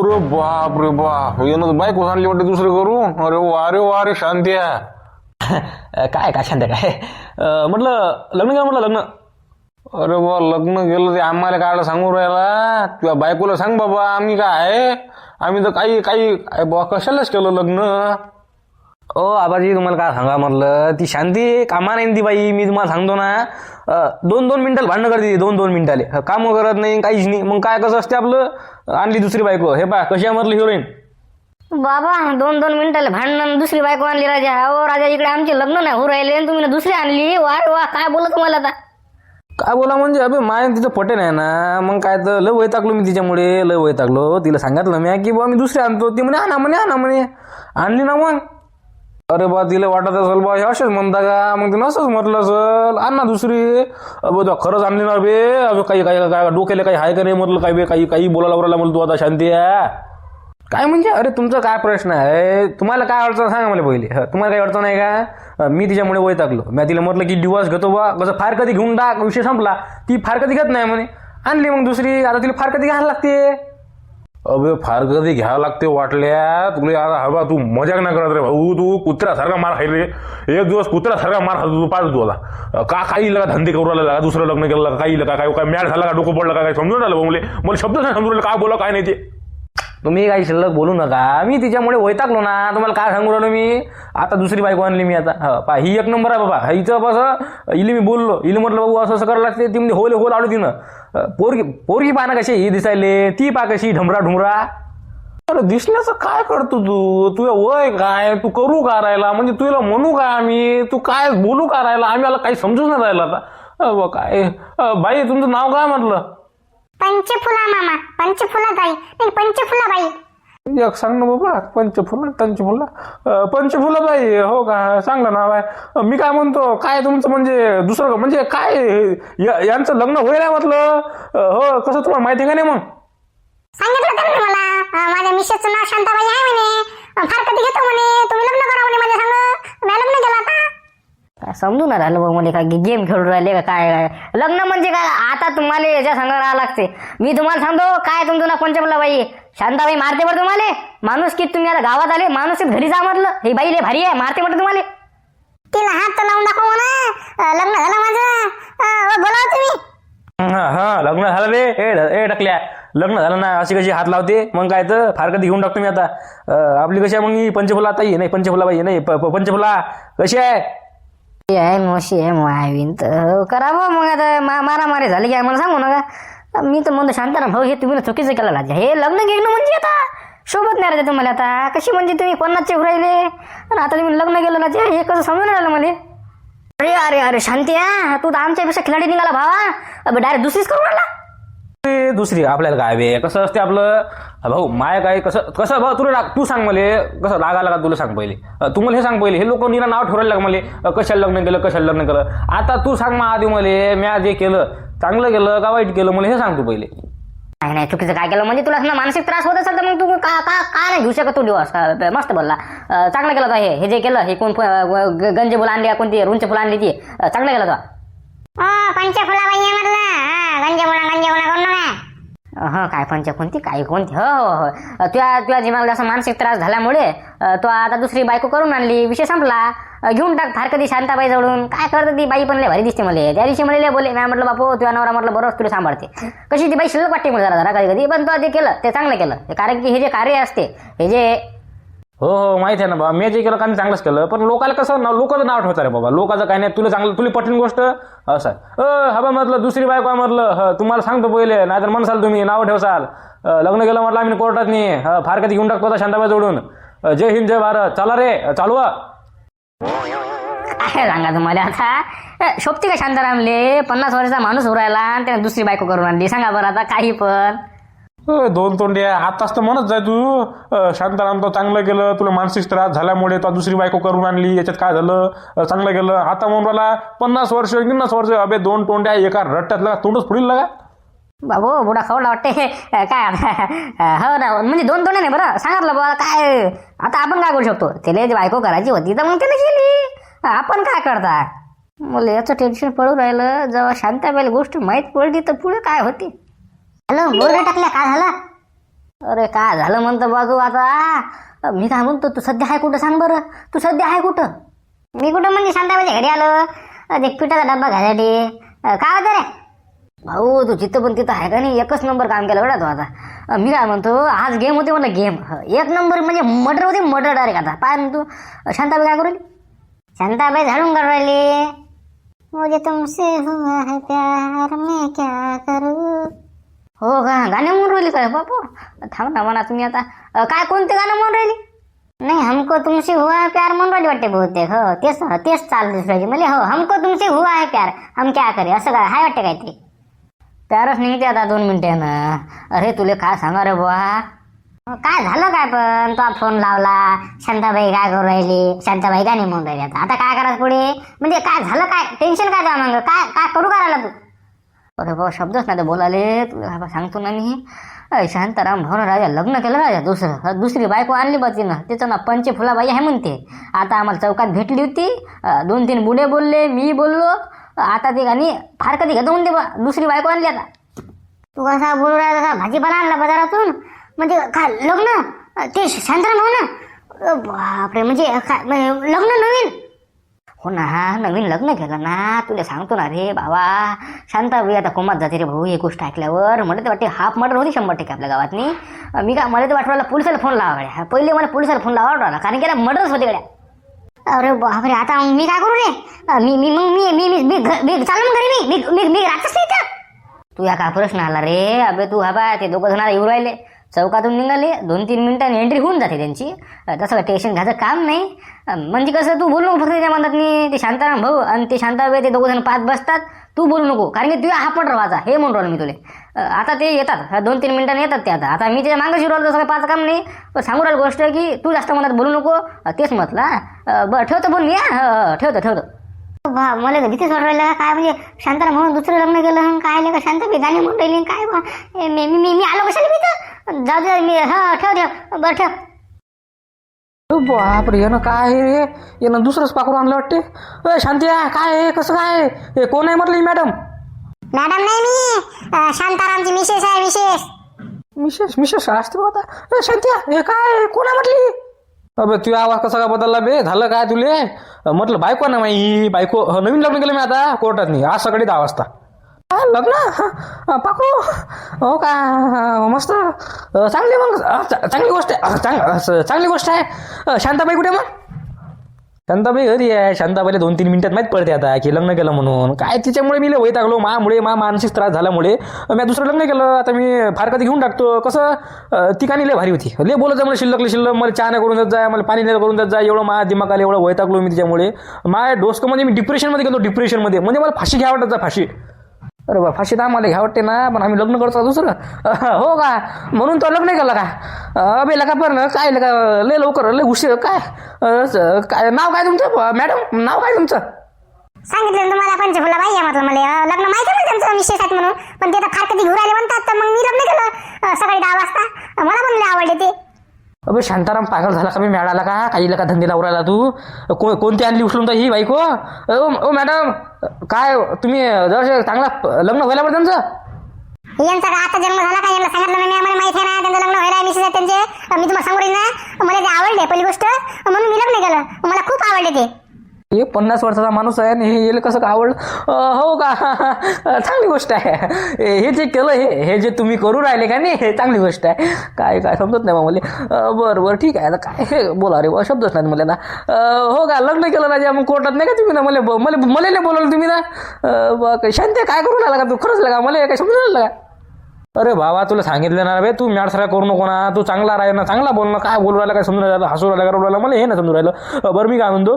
अरे बाप रे बाप, येणं बाईक आणली वाटते दुसरं करून. अरे वा रे शांती आहे. काय शांत काय म्हटलं लग्न केलं म्हटलं लग्न. अरे बा लग्न गेलं ते आम्हाला काय सांगू राहिला. तुझ्या बायकोला सांग बाबा, आम्ही काय आहे, आम्ही तर काही बाबा कशालाच केलं लग्न. ओ आबाजी तुम्हाला काय सांगा म्हटलं, ती शांती कामा नाही ती बाई. मी तुम्हाला सांगतो ना, 2-2 मिनिटाला भांडणं करते. 2-2 मिनिटाले काम करत नाही, काहीच नाही. मग काय कसं असते आपलं, आणली दुसरी बायको. हे पा कशी आहे म्हटलं हिरोईन. बाबा 2-2 मिनिटाला भांडण, दुसरी बायको आणली राजा. अहो राजा, इकडे आमचे लग्न नाही हो राहिले आणि तुम्ही दुसरी आणली. वा वा, काय बोला तुम्हाला आता. काय बोला म्हणजे, अबे माय तिचं पटे नाही ना. मग काय तर लय वैतागलो मी तिच्यामुळे, लय वैतागलो. तिला सांगितलं मी की बा मी दुसरी आणतो. ती म्हणे आणा म्हणे आणली ना. मग अरे बा तिला वाटत असेल बा हे असेच म्हणता का, मग तिनं असंच म्हटलं असेल आण ना दुसरी. अबे तू खरंच आणली ना बे. अबे काही काय डोक्याला काही आहे का नाही म्हटलं, काय बे काही बोलायला बोलायला म्हणलं तू आता शांती आहे काय म्हणजे. अरे तुमचा काय प्रश्न आहे, तुम्हाला काय अडचण सांगा मला पहिले. तुम्हाला काही अडचण आहे का. मी तिच्यामुळे वैतागलो. मी तिला म्हटलं की डिवॉर्स घेतो बा, कसं फार कधी घेऊन टाक, विषय संपला. ती फार कधी घेत नाही म्हणे, आणली मग दुसरी. आता तिला फार कधी घ्यायला लागते. अबे फार कधी घ्यावं लागते वाटल्या तुला. आता हवा तू मजाक नाही करत रे भाऊ. तू कुत्र्यासारखा मार खायले. एक दिवस कुत्र्यासारखा मार खातो तू. पाहतो तू आता का काही लगा धंदे करू राहिला, दुसरं लग्न केलं काही लगा, काय मॅच झाला का, डोकं पडलं का, काय समजून राहिलं मला शब्द नाही समजून राहिलं काय बोला काय नाही ते. तुम्ही काही शिल्लक बोलू नका. मी तिच्यामुळे वैतागलो ना. तुम्हाला काय सांगू राहिलो मी. आता दुसरी बायको आणली मी आता. पा ही एक नंबर आहे बाबा. हिचं कसं इले मी बोललो, इले म्हटलं बाबू असं असं करायला लागते. ती म्हणजे होल आलो तिनं. पोरगी पाना कशी ही दिसायले, ती पा कशी ढुमरा. अरे दिसण्याचं काय करतो तू. तुझं वय काय, तू करू का राहिला, म्हणजे तुला म्हणू काय आम्ही, तू काय बोलू का राहिला, आम्हाला काही समजूच नाही राहिला आता. काय बाई तुमचं नाव काय म्हटलं. पंचफुला मामा, पंचफुलाताई नाही, पंचफुलाबाई. एक सांग ना बाबा. पंचफुलाबाई हो का, चांगलं नाव आहे. मी काय म्हणतो, काय तुमचं म्हणजे दुसरं म्हणजे काय यांचं लग्न होईल म्हटलं. हो कसं तुम्हाला माहिती का नाही. मग सांगितलं त्यांनी मला, माझ्या मिसेसचं नाव शांताबाई आहे म्हणे, फार कधी घेतो म्हणे, तुम्ही लग्न करा म्हणे माझ्या संग. मी लग्न केलं आता. काय समजून नाही राहिलं बघ मध्ये, काय गेम खेळून राहिले का काय. लग्न म्हणजे काय, आता तुम्हाला याच्या संग राहावं लागते. मी तुम्हाला सांगतो काय तुमचं ना पंचफुलाबाई. शांताबाई मारते बरं तुम्हाला. माणूस की तुम्ही आता गावात आले, माणूस घरी जा म्हटलं. ही बाई लय भारी आहे, मारते म्हटलं तुम्हाला. तिला हात तर लावून दाखव ना. लग्न झालं माझं, बोलाव तुम्ही. हा लग्न झालं रे. ए टकल्या, लग्न झालं ना अशी कशी हात लावते. मग काय तर फार कधी घेऊन टाकतो मी आता. आपली कशी आहे मग ही पंचफुला ताई नाही, पंचफुलाबाई नाही, पंचफुला कशी आहे. आहे मोशी आहे मोहावीन तर करा मग आता. मारामारी झाली की मला सांगू नका. मी तर म्हणतो शांताराम भाऊ, हे तुम्ही चुकीचं केलं राजा. हे लग्न घेणं म्हणजे आता शोभत नाही राजा तुम्हाला. आता कशी म्हणजे तुम्ही 50चे राहिले आणि आता तुम्ही लग्न केलं राजा, हे कसं समजून राहिलं मला. अरे शांती आहे, तू तर आमच्यापेक्षा खिलाडी निघाला भावा. डायरेक्ट दुसरीच करून आला. दुसरी आपल्याला काय बे, कसं असते आपलं भाऊ. माय काय कसं भाऊ तुला तू सांग मला कसं लागायला का. तुला सांग पहिले, तू मला हे सांग पहिले. हे लोक निरा नाव ठेवायला लाग मला, कशाला लग्न केलं. आता तू सांग मग आधी मला, म्या जे केलं चांगलं केलं का वाईट केलं मला हे सांग तू पहिले. नाही चुकीचं काय केलं म्हणजे, तुला मानसिक त्रास होत असेल तर मग तू का नाही घेऊ शकत तू दिवस. मस्त बोलला, चांगलं केलं. हे जे केलं हे कोण गंजे फुलं आणली, कोणती रुंच फुलं आणली ती चांगलं केलं. पंचफुलाबाई म्हटलं, गंजे फुला करून नका. काय कोणती काय कोणती. हो तुझ्या जीवनाला जसा मानसिक त्रास झाल्यामुळे तो आता दुसरी बायको करून आणली, विषय संपला. घेऊन टाक फार कधी शांताबाई जवळून. काय करत ती बाई पण लय भारी दिसते मला. त्या दिवशी मला बोले, मी म्हटलं बापू तुझ्या नवरा म्हटलं बरोबर तुला सांभाळते. कशी ती बाई शिल्लक वाटते मला जरा कधी. पण तो जे केलं ते चांगलं केलं. कारण की हे जे कार्य असते हे जे हो माहिती आहे ना बाबा. मी जे केलं काम चांगलंच केलं. पण लोकाला कसं लोकांचं नाव ठेवतात रे बाबा. लोकांचं काय नाही. तुला चांगलं तुला पटली गोष्ट असं हवा म्हटलं दुसरी बायको म्हटलं. तुम्हाला सांगतो पहिले, नाहीतर म्हणसाल तुम्ही नाव ठेवसाल. लग्न केलं म्हटलं आम्ही कोर्टात नाही. फार कधी घेऊन टाकतो शांताबाई जोडून. जय हिंद जय भारत. चला रे चालवा. काय सांगा तुम्हाला आता. शोभती का शांतारामले, 50 वर्षाचा माणूस उरायला आणि त्याने दुसरी बायको करून आणली. सांगा बरं आता. काही पण दोन तोंड्या आताच तर म्हणत जाय तू. शांताराम तो चांगलं केलं, तुला मानसिक त्रास झाल्यामुळे तो दुसरी बायको करून आणली, याच्यात काय झालं, चांगलं केलं. आता म्हणून मला 50 वर्ष 50 वर्ष. अबे 2 तोंड्या एका रट्ट्यात लागा, तोंडच पुढील लागा. बाबू बुडा खावला वाटते काय आता. हो ना, म्हणजे 2 तोंडे नाही बरं सांगितलं बाबा. काय आता आपण काय करू शकतो. त्याला बायको करायची होती तर मग त्याने केली. आपण काय करता. मला याचं टेन्शन पडून राहिलं. जेव्हा शांताबाईला गोष्ट माहीत पडली तर पुढे काय होती. हॅलो बोल टाकल्या, काय झालं. अरे काय झालं म्हणतो बाजू आता? मी काय म्हणतो, तू सध्या आहे कुठं सांग बरं? तू सध्या आहे कुठं? मी कुठं म्हणजे शांताबाईच्या घरी आलो, ते पिठाचा डब्बा घ्यायसाठी. काय होतं रे भाऊ? तू जिथं पण तिथं आहे का नाही, एकच नंबर काम केलं बरं तू आता. मी काय म्हणतो, आज गेम होते म्हणलं, गेम एक नंबर म्हणजे मर्डर होते, मर्डर डायरेक्ट. आता पाय ना तू, शांताबाई काय करू राहिली? शांताबाई झाडून काढू राहिली. मुझे तुमसे हुआ है प्यार मैं क्या करूं. हो का? गाणे म्हणून राहिली काय बापू? थांब ना म्हणा तुम्ही आता. काय कोणते गाणं म्हणून राहिली? नाही, हमको तुमसे हुआ है प्यार म्हणून राहिली वाटते बहुतेक. हो तेच चालू दुसऱ्याची म्हणजे. हो, हमको तुमसे हुआ है प्यार हम क्या करे, असं काय हाय वाटते काहीतरी. प्यारच निघते आता 2 मिनिटानं. अरे तुले काय सांगा रे बुवा, काय झालं काय? पण तो फोन लावला, शांताबाई काय करू राहिली, शांताबाई काय नाही म्हणून राहिली. आता काय करायचं पुढे? म्हणजे काय झालं काय? टेन्शन काय त्या मग? काय करू करायला तू? अरे बाबा शब्दच नाही तर बोलाले. तुला सांगतो ना मी, शांताराम भाऊ राजा लग्न केलं राजा दुसरी बायको आणली बा तिनं. तिचं ना पंचे फुलाबाई आहे म्हणते. आता आम्हाला चौकात भेटली होती, 2-3 बुडे बोलले, मी बोललो. आता ते गाणी फार कधी घेतो म्हणते बा, दुसरी बायको आणली. आता तू कसा बोलू राहिला, तसा भाजीपाला आणला बाजारातून म्हणजे काय लग्न? ते शांताराम भाऊ ना, बापरे, म्हणजे लग्न नवीन? हो ना, नवीन लग्न केलं ना. तुला सांगतो ना रे बाबा, शांताबाई आता कोमात जाते रे भाऊ. ही गोष्ट ऐकल्यावर मला तर वाटते हाफ मर्डर होती 100% आपल्या गावातनी. मी काय मला तर वाटलं पोलिसाला फोन लावा. पहिले मला पोलिसाला फोन लावा, कारण की मर्डरच होते गड्या. अरे बापरे, आता मी काय करू रे? मी चालू घरी, मी राहतच नाही तर. तू या काय प्रश्न आला रे? अबे तू हा बा, ते दोघं जण येऊ राहिले, चौकातून निघाले, 2-3 मिनिटांनी एंट्री होऊन जाते त्यांची. तसं टेन्शन घ्यायचं काम नाही. म्हणजे कसं, तू बोलू नको फक्त त्या म्हणतात नाही, ते शांताराम भाऊ आणि ते शांताबाई ते दोघं जण पाच बसतात. तू बोलू नको, कारण की तुझ्या हा पट वाचा हे म्हणून राहिलो मी तुले. आता ते येतात 2-3 मिनिटांनी येतात ते. आता मी त्याच्या मागं शिरवलं, तसं काही पाच काम नाही. पण सांगू राहिली गोष्ट की तू जास्त म्हणत बोलू नको, तेच म्हटलं. बरं ठेवतो, बोल मी. ठेवतो. मला भीतीच वाटू राहिलं काय, म्हणजे शांताराम म्हणून दुसरं लग्न केलं काय? का शांताबाई गाणी म्हणून राहिली काय बा? मी आलो कशाला भीत? जाऊ दे मी. ठेव बरं ठेव. बापरे, यानं काय रे? यानं दुसरंच पाकून आणलं वाटते. शांतिया काय आहे, कसं काय? हे कोण आहे म्हटलं? मॅडम नाही, मी शांतारामची मिसेस आहे. मिसेस असते आता. शांतिया हे काय, कोण आहे म्हटली? अबे तुझा आवाज कसा काय बदलला बे? झालं काय तुले? म्हटलं बायको ना माही बायको. नवीन लग्न केलं मी आता कोर्टात नाही, आज सकाळी 10 वाजता. लग्न पाकू? हो का? मस्त, चांगली. मग चांगली गोष्ट आहे, चांगली गोष्ट आहे. शांताबाई कुठे मग? शांताबाई घरी आहे. शांताबाईला 2-3 मिनिटात माहीत पडते आता की लग्न केलं म्हणून. काय तिच्यामुळे मी वैत टाकलो, मानसिक त्रास झाल्यामुळे मी दुसरं लग्न केलं. आता मी फार कधी घेऊन टाकतो. कसं ती कानी लय भारी होती, लय बोलायचं मला शिल्लक. मला चहा नाही करून देत जाय, मला पाणी नाही करून देत जाय. एवढं माझ्या दिमागाला एवढं वैत टाकलो मी तिच्यामुळे. माझ्या डोसकमध्ये मी डिप्रेशनमध्ये गेलो, डिप्रेशनमध्ये. म्हणजे मला फाशी घ्या वाटत, फाशी. अरे बा, फाशी तर आम्हाला घ्या वाटते ना, पण आम्ही लग्न करतो दुसरं. हो का? म्हणून तो लग्न केलं का? अबे लका पण काय लका, लय लवकर, लय उशीर. काय नाव काय तुमचं मॅडम? नाव काय तुमचं? सांगितलं तुम्हाला पंचफुलाबाई आहे म्हटलं. मला लग्न माहिती आहे त्यांचं विशेष आहेत म्हणून, पण ते आता फार कधी घेऊन आले म्हणतात. तर मग मी लग्न केलं सकाळी 10 वाजता. मला पण लय आवडले ते. अबे शांताराम पागल झाला का? मी मिळाला का? काही लका धंदे लावरायला तू? कोणती आणली उचलून तर ही बाईको? ओ मॅडम, काय तुम्ही जर चांगला लग्न व्हायला पाहिजे त्यांचं? यांचा का आता जन्म झाला का? यांना सांगितलं मी, आम्हाला माहिती आहे ना त्यांचं लग्न व्हायला मिसेस आहे त्यांचे. मी तुम्हाला सांगू राहील ना, मला ते आवडले पहिली गोष्ट, म्हणून मी लग्न केलं. मला खूप आवडले ते. हे 50 वर्षाचा माणूस आहे आणि हे कसं का आवडलं? हो का? चांगली गोष्ट आहे. हे जे केलं, हे जे तुम्ही करू राहिले का नाही, हे चांगली गोष्ट आहे. काय समजत नाही मग मला. बरं ठीक आहे. आता काय हे बोला रे, शब्दच नाही मला ना. हो का? लग्न केलं राजा, मग कोर्टात नाही का तुम्ही ना? मला नाही बोलवलं तुम्ही ना? शांती काय करू लागला का तू? खरंच लागा मला काय समजून राहिलं का? अरे बाबा, तुला सांगितलं ना रे, तू मॅडसारा करू नको ना. तू चांगला राही ना, चांगला बोल ना. काय बोलू राहिला, काय समजून राहिलं? हसू राहिला, करू राहिला, मला हे ना समजून राहिलं. बरं मी काय म्हणतो,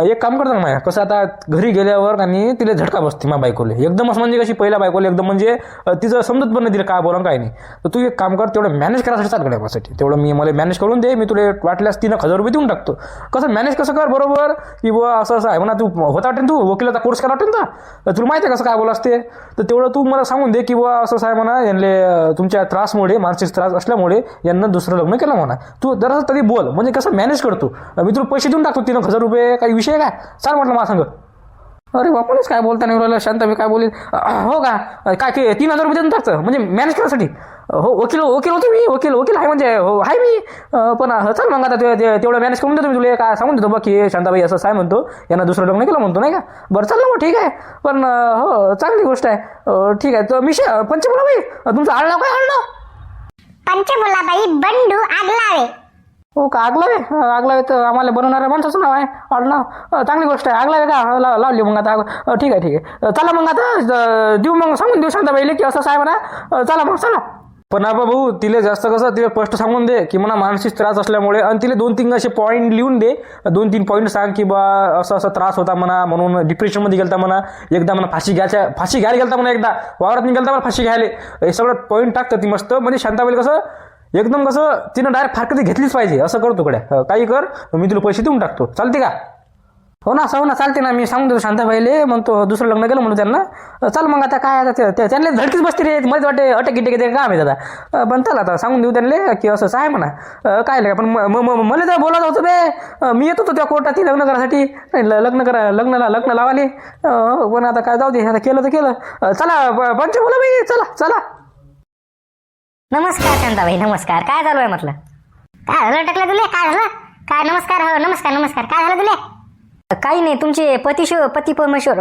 एक काम करतो ना माया, कसं आता घरी गेल्यावर आणि तिला झटका बसते मा बायकोले एकदमच. म्हणजे कशी पहिल्या बायकोले एकदम म्हणजे तिचं समजत पण नाही तिला काय बोला काय नाही. तर तू एक काम कर, तेवढं मॅनेज करायसाठी चालू करायसाठी तेवढं मला मॅनेज करून दे. मी तुला वाटल्यास 3,000 रुपये देऊन टाकतो. कसं मॅनेज कसं कर बरोबर, की बुवा असं आहे म्हणा. तू होता वाटेल, तू वकिलाचा कोर्स करा वाटेल ना, तुला माहिती आहे कसं काय बोला असते. तर तेवढं तू मला सांगून दे की बुवा असं आहे म्हणा, यांना तुमच्या त्रासमुळे, मानसिक त्रास असल्यामुळे यांना दुसरं लग्न केलं म्हणा. तू जरा तरी बोल, म्हणजे कसं मॅनेज करतो. मी तुला पैसे देऊन टाकतो 3,000 रुपये. काही विषय काय? चाल म्हटलं मला सांग. अरे बापूनच काय बोलता नाही राहिलं. शांत मी काय बोलेल? हो का? काय 3,000 रुपये देऊन टाकतं म्हणजे मॅनेज करायसाठी? हो वकील वकील होतो मी वकील आहे म्हणजे हो आहे मी पण चल मग आता तेवढं मॅनेज करून देतो मी तुला काय सांगून देतो बाकी शांताबाई असं काय म्हणतो यांना दुसरं लग्न केलं म्हणतो नाही का बरं चाल ना मग ठीक आहे पण हो चांगली गोष्ट आहे ठीक आहे तर मी पंचमुलाबाई तुमचं आडनाव काय आडनाव पंचमुलाबाई बंडू आगलावे. हो का आगलावे तर आम्हाला बनवणाऱ्या माणसाचं नाव आहे आडनाव चांगली गोष्ट आहे आगलावे का लावली मग आता ठीक आहे चला मग आता देऊ मग सांगून देऊ शांताबाईले की असं आहे म्हणा चला मग चला पण आबा भाऊ तिला जास्त कसं तिला स्पष्ट सांगून दे की म्हणा मानसिक त्रास असल्यामुळे आणि तिला 2-3 असे पॉईंट लिहून दे 2-3 पॉईंट सांग की बा असं त्रास होता म्हणा म्हणून डिप्रेशनमध्ये गेलता म्हणा एकदा म्हणा फाशी घ्यायला गेलता म्हणा एकदा वावरात निघालता म्हणा फाशी घ्यायला हे सगळं पॉईंट टाकतं ती मस्त म्हणजे शांताबाईला कसं एकदम कसं तिनं डायरेक्ट फारकती घेतलीच पाहिजे असं करतो कडे काही कर मी तुला पैसे देऊन टाकतो चालते का हो ना चालते ना मी सांगून देतो शांताबाईले म्हणतो दुसरं लग्न केलं म्हणून त्यांना चल मग आता काय आता त्यांना धडकीच बसते रे मध्येच वाटते अटक काम आहे दादा पण चला आता सांगून देऊ त्यांना की असं आहे म्हणा काय लगा पण मला तर बोलायचं होतं बे मी येत होतो त्या कोर्टात लग्न करायसाठी लग्न लावाले पण आता काय जाऊ दे आता केलं तर केलं चला पंचमुलाबाई चला नमस्कार शांताबाई नमस्कार काय चालू आहे म्हटलं काय झालं टकलं तुले काय झालं काय नमस्कार हो नमस्कार काय झालं तुले काही नाही तुमचे पती परमेश्वर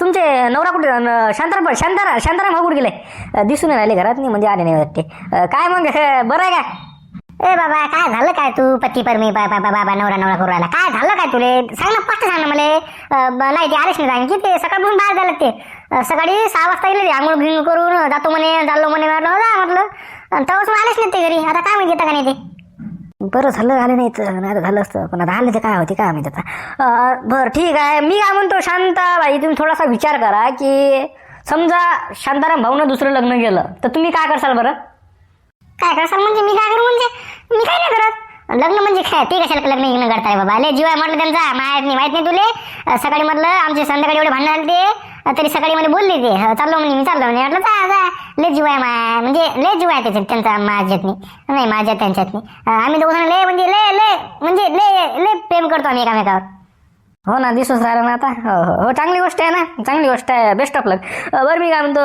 तुमचे नवरा कुठे शांताराम भाऊ कुठे गेले दिसून नाही राहिले घरात नाही म्हणजे आले नाही वाटते काय मग बरं आहे का ए बाबा काय झालं काय तू पती परमी बाबा नवरा करू राहिला काय झालं काय तुले सांग ना स्पष्ट सांग ना मला नाही ते आलेच नाही सांग की ते सकाळपासून बाहेर झालं ते सकाळी 6 वाजता गेले आंघोळ गिंग करून जातो म्हणे चाललो म्हणे म्हटलं तेव्हाच आलेच नाही ते घरी आता काय माहिती येतं का नाही ते बरं झालं आले नाही तर नाही झालं असतं पण आता आले तर काय होते काय माहिती आता बरं ठीक आहे मी काय म्हणतो शांताबाई तुम्ही थोडासा विचार करा की समजा शांताराम भाऊनं दुसरं लग्न केलं तर तुम्ही काय करसाल बरं काय करसाल म्हणजे मी काय करू म्हणजे मी काय नाही करत लग्न म्हणजे काय ते कशाला लग्न करताय बाबा लय जीव आहे म्हटलं त्यांचा माहित नाही तुले सकाळी म्हटलं आमचे संध्याकाळी एवढे भांडण आले ते तरी सकाळी मला बोलले ते चाललो म्हणे मी चाललो म्हणे म्हटलं जा लय जीव आहे म्हणजे लय जीव आहे त्याच्यात त्यांचा माझ्या त्यांच्यात आम्ही दोघं लय म्हणजे लय प्रेम करतो आम्ही एकामेकावर हो ना दिसूच राहिला ना आता हो चांगली गोष्ट आहे ना चांगली गोष्ट आहे बेस्ट ऑफ लक बरं मी काय म्हणतो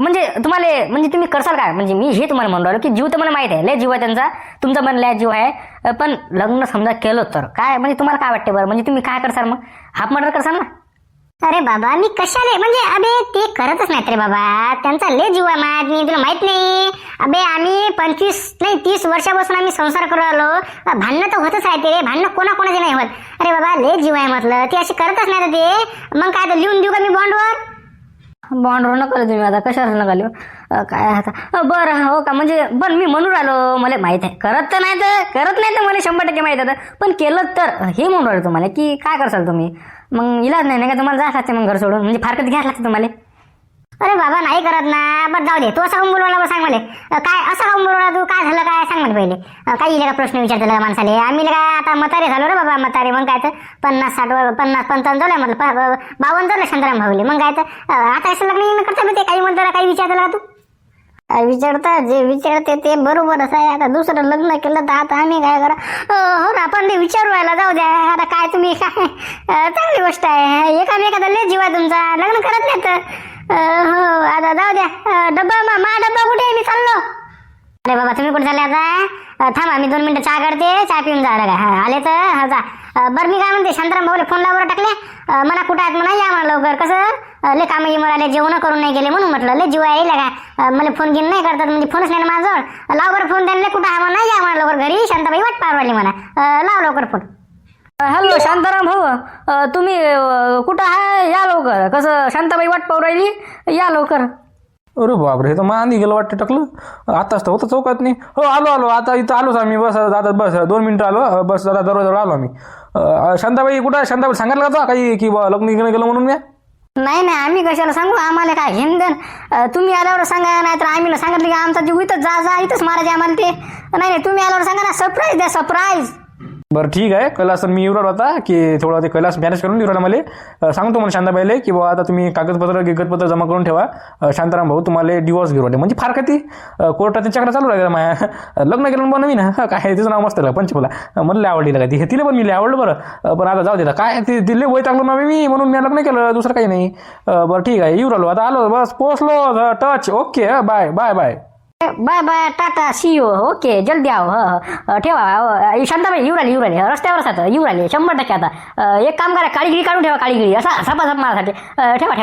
म्हणजे तुम्हाला म्हणजे तुम्ही करसाल काय म्हणजे मी हे तुम्हाला म्हणून राहिलो की जीव तर मला माहिती आहे लय जीव आहे त्यांचा तुमचा पण लय जीव आहे पण लग्न समजा केलं तर काय म्हणजे तुम्हाला काय वाटते बरं म्हणजे तुम्ही काय करसाल मग हाफ मर्डर करसाल ना अरे बाबा मी कशाले म्हणजे अबे ते करतच नाहीत रे बाबा त्यांचा लय जीव आहे माझी तुला माहित नाही अबे आम्ही 30 वर्षापासून आम्ही संसार करू आलो भांडणं तर होतच राहते रे भांडणं कोणाचे नाही होत अरे बाबा लय जीव आहे म्हटलं ते अशी करतच नाही ते मग काय तर लिहून देऊ का मी बॉन्डवर नका तुम्ही आता कशाला नका लिहू काय आता बरं हो का म्हणजे पण मी म्हणून राहिलो मला माहित आहे करत नाही तर मला 100% माहित आहे पण केलं तर हे म्हणून राहिलो तुम्हाला की काय करसाल तुम्ही मग इलाज नाही का तुम्हाला जायला लागते मग घर सोडून म्हणजे फारकत घ्यायला लागते तुम्हाला अरे बाबा नाही करत ना बरं जाऊ दे तू असं काऊन बोलवला सांग मला काय असं काऊन बोलवला तू काय झालं काय सांग मला पहिले काही का प्रश्न विचारतो का माणसाले आम्ही काय आता म्हातारे झालो रे बाबा म्हातारे मग काय तर 50-60-50-55 झालं म्हटलं 52 झालं शांताराम भाऊले मग काय तर आता असं लग्न करता ते काही म्हणतो काही विचारतो का तू विचारता जे विचारते ते बरोबरच आहे आता दुसरं लग्न केलं तर आता आम्ही काय करा हो ना आपण ते विचारू राहिला जाऊ द्या आता काय तुम्ही काय चांगली गोष्ट आहे एकामेकाचा लय जीव आहे तुमचा लग्न करत नाही तर हो आता जाऊ द्या डब्बा कुठे आहे मी चाललो अरे बाबा तुम्ही कुठे झाले आता थांबा मी 2 मिनिटं चहा करते चहा पिऊन जा काय आले तर जा बरं मी काय म्हणते शांताराम भाऊले फोन लावर टाकले मला कुठं आहेत म्हणा या मला लवकर कसं लय कामं मला जेवण करून नाही गेले म्हणून म्हटलं लय जीव येईल का मला फोन घेऊन नाही करतात म्हणजे फोनच नाही ना माझ्याजवळ लाव बरं फोन त्यांना कुठं आहे म्हणा या मला लवकर घरी शांताबाई वाट पारवाली म्हणा लाव लवकर फोन हॅलो शांताराम भाऊ तुम्ही कुठं आहे या लवकर कसं शांताबाई वाट पाहू राहिली या लवकर अरे बापरे हे तर मांदी गेलं वाटतं टाकलं आताच तर होतं चौकात नाही हो आलो आता इथं आलोच आम्ही बस 2 मिनिटं आलो बस दादा दरवाजावर आलो आम्ही शांताबाई कुठं शांताबाई सांगितलं का काही की लग्न गेलं म्हणून मी नाही आम्ही कशाला सांगू आम्हाला काय घेऊन द्या तुम्ही आल्यावर सांगा नाही तर आम्ही सांगितलं की आमचा जीव इथंच जा इथंच मारायचे आम्हाला ते नाही तुम्ही आल्यावर सांगा ना सरप्राईज द्या सरप्राईज बरं ठीक आहे कैलास मी येऊ राहिलो आता की थोडं ते कैलास मॅनेज करून येऊ राहिला मला सांगतो मला शांताबाईले की बाबा आता तुम्ही कागदपत्र जमा करून ठेवा शांताराम भाऊ तुम्हाला डिवॉर्स घेऊन राहिले म्हणजे फार का ती कोर्टात त्यांच्याकडे चालू राहिलं माझ्या लग्न केलं पण नवीन काय तिचं नाव मस्त पंचमुला मला आवडली का ती तिला पण मी आवडलं बरं पण आता जाऊ दे काय ती दिल्ली वय टाकलो ना मी म्हणून मी लग्न केलं दुसरं काही नाही बरं ठीक आहे येऊ राहिलो आता आलो बस पोहोचलो touch okay bye bye bye bye bye tata see you okay जल्दी आहो ठेवा शांताबाई येऊ राहिली रस्त्यावरच आता येऊ राहिली 100% आता एक काम करा काळी गिळी काढून ठेवा काळी गिळी असा सपासप माझ्यासाठी ठेवा